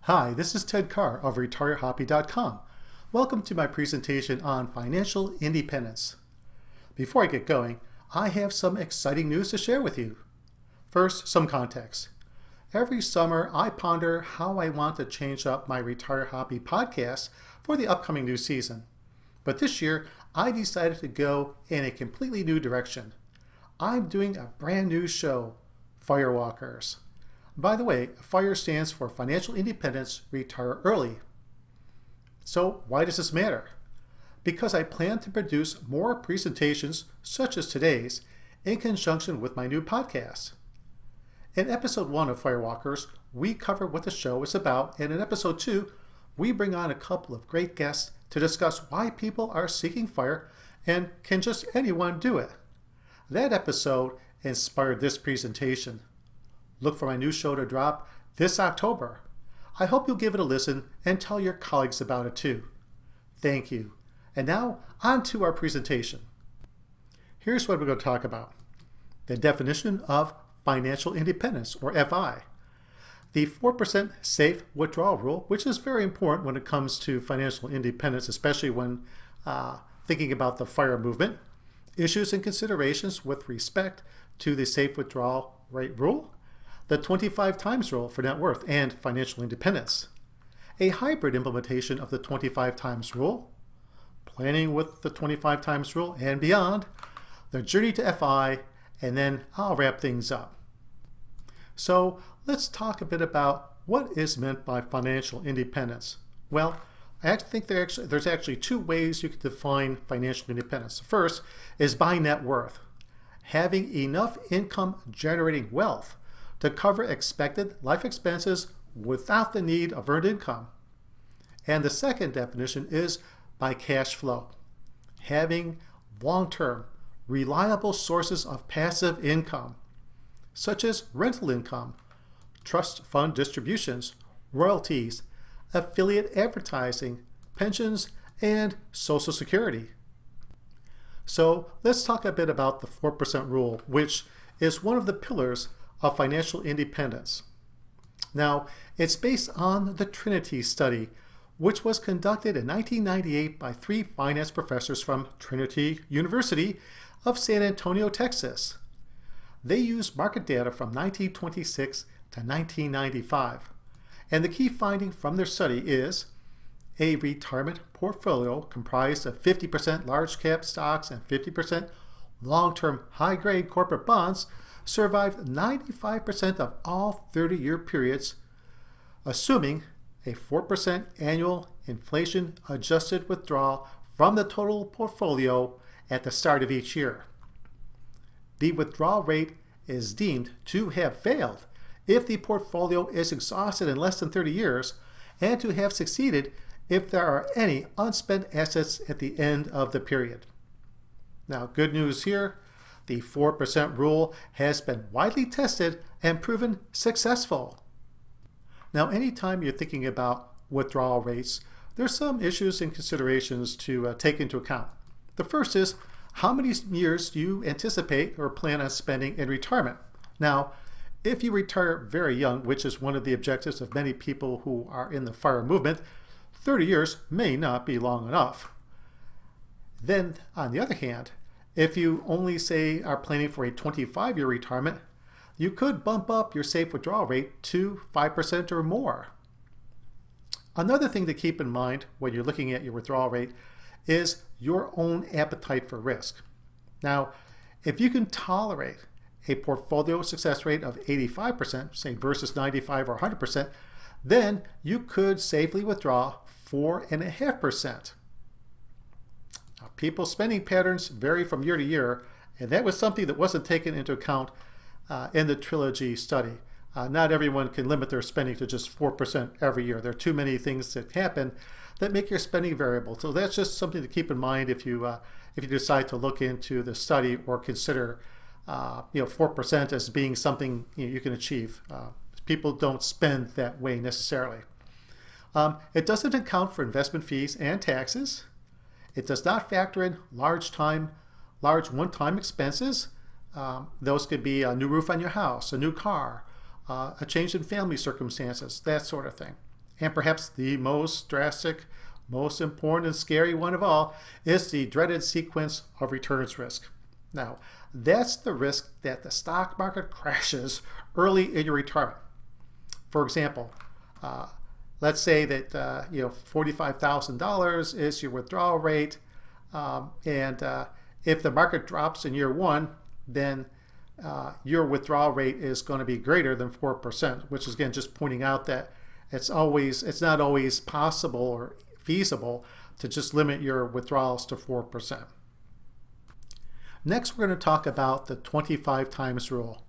Hi, this is Ted Carr of RetireHoppy.com. Welcome to my presentation on financial independence. Before I get going, I have some exciting news to share with you. First, some context. Every summer, I ponder how I want to change up my Retire Hobby podcast for the upcoming new season. But this year, I decided to go in a completely new direction. I'm doing a brand new show, Firewalkers. By the way, FIRE stands for Financial Independence, Retire Early. So why does this matter? Because I plan to produce more presentations such as today's in conjunction with my new podcast. In episode 1 of Firewalkers, we cover what the show is about, and in episode 2, we bring on a couple of great guests to discuss why people are seeking FIRE and can just anyone do it. That episode inspired this presentation. Look for my new show to drop this October. I hope you'll give it a listen and tell your colleagues about it too. Thank you. And now, on to our presentation. Here's what we're going to talk about. The definition of financial independence, or FI. The 4% safe withdrawal rule, which is very important when it comes to financial independence, especially when thinking about the FIRE movement. Issues and considerations with respect to the safe withdrawal rate rule. The 25 times rule for net worth and financial independence, a hybrid implementation of the 25 times rule, planning with the 25 times rule and beyond, the journey to FI, and then I'll wrap things up. So let's talk a bit about what is meant by financial independence. Well, I think there's actually two ways you can define financial independence. The first is by net worth, having enough income generating wealth to cover expected life expenses without the need of earned income. And the second definition is by cash flow, having long-term, reliable sources of passive income, such as rental income, trust fund distributions, royalties, affiliate advertising, pensions, and Social Security. So let's talk a bit about the 4% rule, which is one of the pillars of financial independence. Now, it's based on the Trinity study, which was conducted in 1998 by 3 finance professors from Trinity University of San Antonio, Texas. They used market data from 1926 to 1995. And the key finding from their study is a retirement portfolio comprised of 50% large cap stocks and 50% long-term high-grade corporate bonds survived 95% of all 30-year periods, assuming a 4% annual inflation-adjusted withdrawal from the total portfolio at the start of each year. The withdrawal rate is deemed to have failed if the portfolio is exhausted in less than 30 years, and to have succeeded if there are any unspent assets at the end of the period. Now, good news here. The 4% rule has been widely tested and proven successful. Now, anytime you're thinking about withdrawal rates, there's some issues and considerations to take into account. The first is, how many years do you anticipate or plan on spending in retirement? Now, if you retire very young, which is one of the objectives of many people who are in the FIRE movement, 30 years may not be long enough. Then, on the other hand, if you only say are planning for a 25-year retirement, you could bump up your safe withdrawal rate to 5% or more. Another thing to keep in mind when you're looking at your withdrawal rate is your own appetite for risk. Now, if you can tolerate a portfolio success rate of 85%, say versus 95 or 100%, then you could safely withdraw 4.5%. Now, people's spending patterns vary from year to year, and that was something that wasn't taken into account in the Trilogy study. Not everyone can limit their spending to just 4% every year. There are too many things that happen that make your spending variable. So that's just something to keep in mind if you decide to look into the study or consider 4% as being something you can achieve. People don't spend that way necessarily. It doesn't account for investment fees and taxes. It does not factor in large one-time expenses. Those could be a new roof on your house, a new car, a change in family circumstances, that sort of thing. And perhaps the most drastic, most important and scary one of all is the dreaded sequence of returns risk. Now, that's the risk that the stock market crashes early in your retirement. For example, let's say that $45,000 is your withdrawal rate, and if the market drops in year one, then your withdrawal rate is going to be greater than 4%, which is again just pointing out that it's not always possible or feasible to just limit your withdrawals to 4%. Next, we're going to talk about the 25 times rule.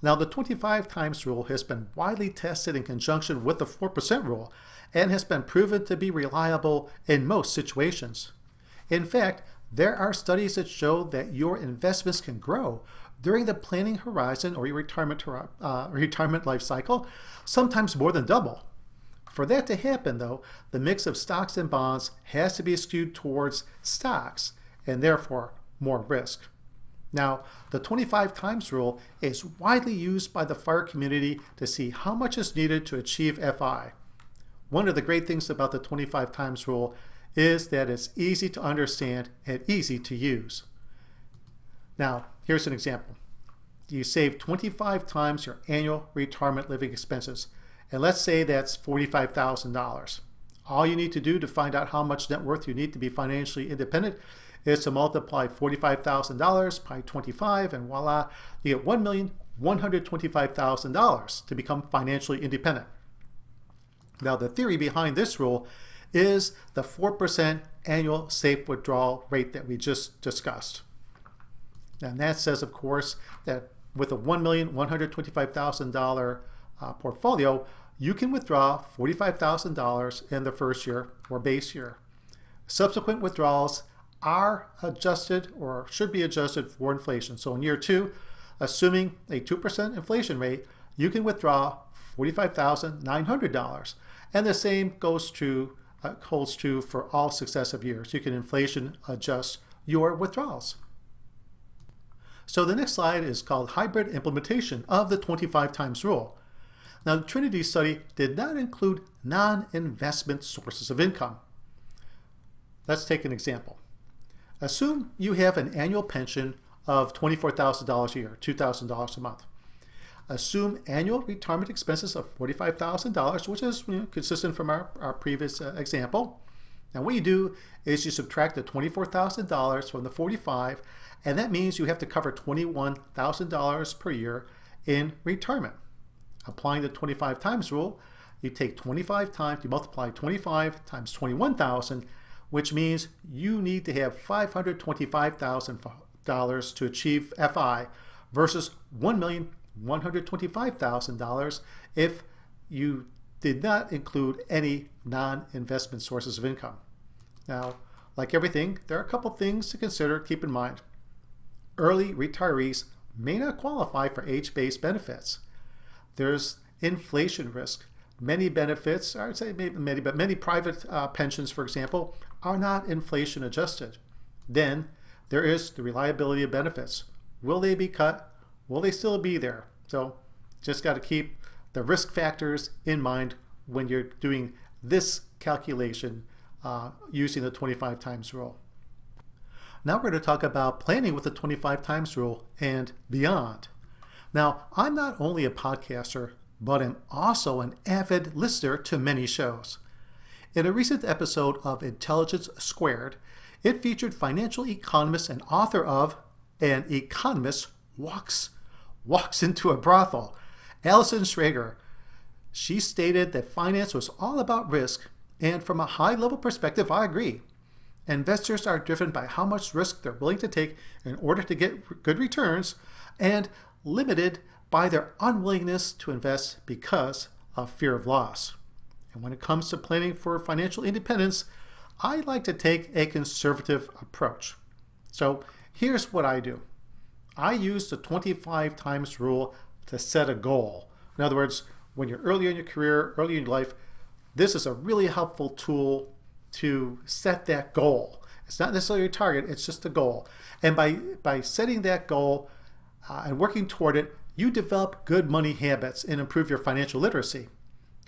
Now, the 25 times rule has been widely tested in conjunction with the 4% rule and has been proven to be reliable in most situations. In fact, there are studies that show that your investments can grow during the planning horizon or your retirement life cycle, sometimes more than double. For that to happen, though, the mix of stocks and bonds has to be skewed towards stocks and therefore more risk. Now, the 25 times rule is widely used by the FIRE community to see how much is needed to achieve FI. One of the great things about the 25 times rule is that it's easy to understand and easy to use. Now, here's an example. You save 25 times your annual retirement living expenses, and let's say that's $45,000. All you need to do to find out how much net worth you need to be financially independent is to multiply $45,000 by 25, and voila, you get $1,125,000 to become financially independent. Now, the theory behind this rule is the 4% annual safe withdrawal rate that we just discussed. And that says, of course, that with a $1,125,000 portfolio, you can withdraw $45,000 in the first year or base year. Subsequent withdrawals are adjusted or should be adjusted for inflation. So in year two, assuming a 2% inflation rate, you can withdraw $45,900. And the same holds true for all successive years. You can inflation adjust your withdrawals. So the next slide is called Hybrid Implementation of the 25 times rule. Now, the Trinity study did not include non-investment sources of income. Let's take an example. Assume you have an annual pension of $24,000 a year, $2,000 a month. Assume annual retirement expenses of $45,000, which is consistent from our previous example. Now, what you do is you subtract the $24,000 from the $45,000, and that means you have to cover $21,000 per year in retirement. Applying the 25 times rule, you take 25 times, you multiply 25 times 21,000, which means you need to have $525,000 to achieve FI versus $1,125,000 if you did not include any non-investment sources of income. Now, like everything, there are a couple things to consider, keep in mind. Early retirees may not qualify for age-based benefits. There's inflation risk. Many benefits, I would say many, but many private pensions, for example, are not inflation adjusted. Then there is the reliability of benefits. Will they be cut? Will they still be there? So just got to keep the risk factors in mind when you're doing this calculation using the 25 times rule. Now we're going to talk about planning with the 25 times rule and beyond. Now, I'm not only a podcaster, but am also an avid listener to many shows. In a recent episode of Intelligence Squared, it featured financial economist and author of An Economist Walks into a Brothel, Alison Schrager. She stated that finance was all about risk, and from a high-level perspective, I agree. Investors are driven by how much risk they're willing to take in order to get good returns, and limited by their unwillingness to invest because of fear of loss. And when it comes to planning for financial independence, I like to take a conservative approach. So here's what I do. I use the 25 times rule to set a goal. In other words, when you're early in your career, early in your life, this is a really helpful tool to set that goal. It's not necessarily a target, it's just a goal. And by setting that goal and working toward it, you develop good money habits and improve your financial literacy.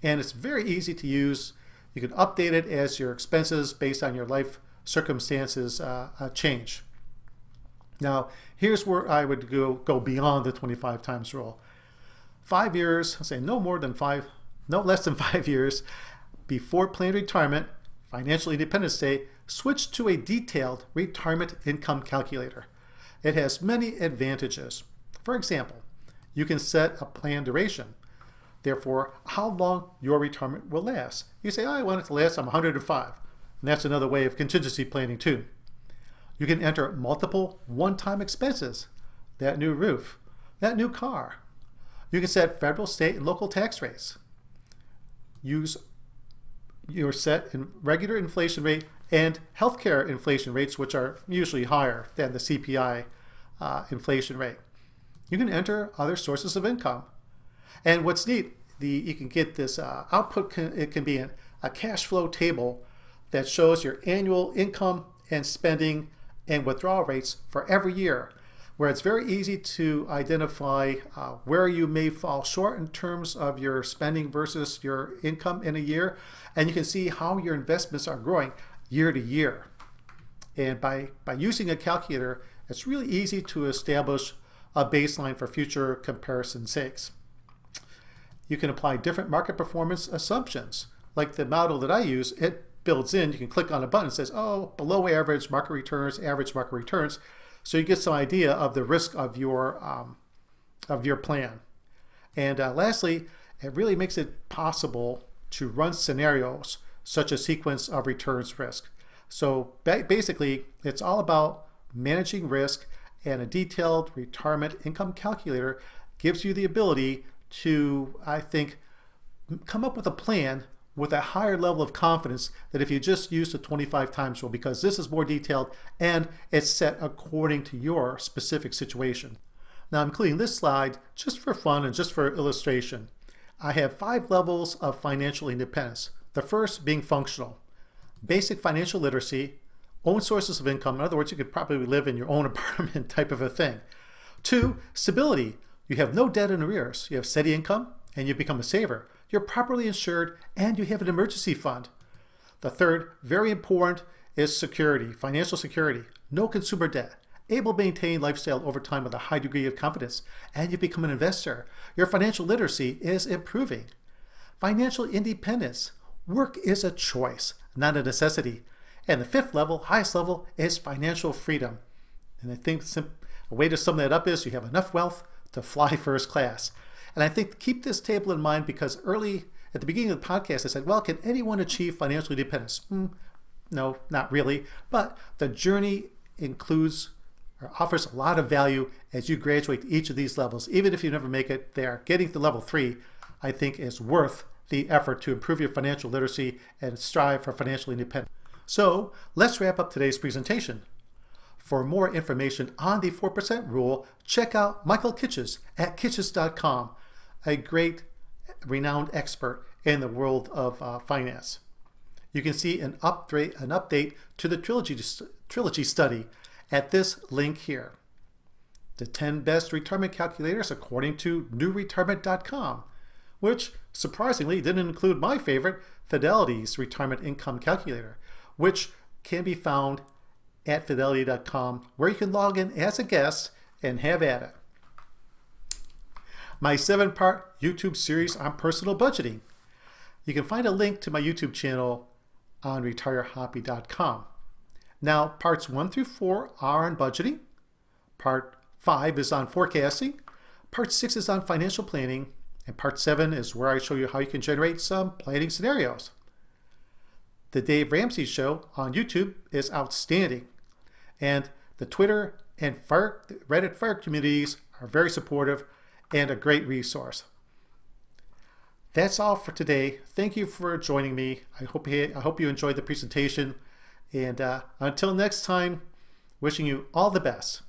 And it's very easy to use. You can update it as your expenses based on your life circumstances change. Now, here's where I would go beyond the 25 times rule. 5 years, I'll say no less than 5 years before planned retirement, financial independence day, switch to a detailed retirement income calculator. It has many advantages. For example, you can set a planned duration. Therefore, how long your retirement will last. You say, I want it to last, I'm 105. And that's another way of contingency planning too. You can enter multiple one-time expenses. That new roof, that new car. You can set federal, state, and local tax rates. Use your set in regular inflation rate and healthcare inflation rates, which are usually higher than the CPI inflation rate. You can enter other sources of income. And what's neat, you can get this output, it can be a cash flow table that shows your annual income and spending and withdrawal rates for every year, where it's very easy to identify where you may fall short in terms of your spending versus your income in a year. And you can see how your investments are growing year to year. And by using a calculator, it's really easy to establish a baseline for future comparison sakes. You can apply different market performance assumptions. Like the model that I use, it builds in, you can click on a button that says, oh, below average market returns, average market returns. So you get some idea of the risk of your plan. And lastly, it really makes it possible to run scenarios such a sequence of returns risk. So basically, it's all about managing risk, and a detailed retirement income calculator gives you the ability to, I think, come up with a plan with a higher level of confidence than if you just use the 25 times rule, because this is more detailed and it's set according to your specific situation. Now I'm including this slide just for fun and just for illustration. I have 5 levels of financial independence. The first being functional. Basic financial literacy, own sources of income. In other words, you could probably live in your own apartment type of a thing. 2, stability. You have no debt in arrears. You have steady income and you become a saver. You're properly insured and you have an emergency fund. The third, very important, is security, financial security. No consumer debt. Able to maintain lifestyle over time with a high degree of confidence, and you become an investor. Your financial literacy is improving. Financial independence. Work is a choice, not a necessity. And the 5th level, highest level, is financial freedom. And I think a way to sum that up is you have enough wealth to fly first class. And I think keep this table in mind, because early at the beginning of the podcast, I said, well, can anyone achieve financial independence? No, not really. But the journey includes or offers a lot of value as you graduate to each of these levels. Even if you never make it there, getting to level 3, I think, is worth the effort to improve your financial literacy and strive for financial independence. So let's wrap up today's presentation. For more information on the 4% rule, check out Michael Kitches at kitches.com, a great renowned expert in the world of finance. You can see an update to the Trilogy study at this link here. The 10 best retirement calculators according to newretirement.com, which surprisingly didn't include my favorite, Fidelity's retirement income calculator, which can be found at fidelity.com, where you can log in as a guest and have at it. My 7-part YouTube series on personal budgeting. You can find a link to my YouTube channel on retirehappy.com. Now, parts 1 through 4 are on budgeting. Part 5 is on forecasting. Part 6 is on financial planning. And part 7 is where I show you how you can generate some planning scenarios. The Dave Ramsey Show on YouTube is outstanding. And the Twitter and Reddit Fire communities are very supportive and a great resource. That's all for today. Thank you for joining me. I hope you enjoyed the presentation. And until next time, wishing you all the best.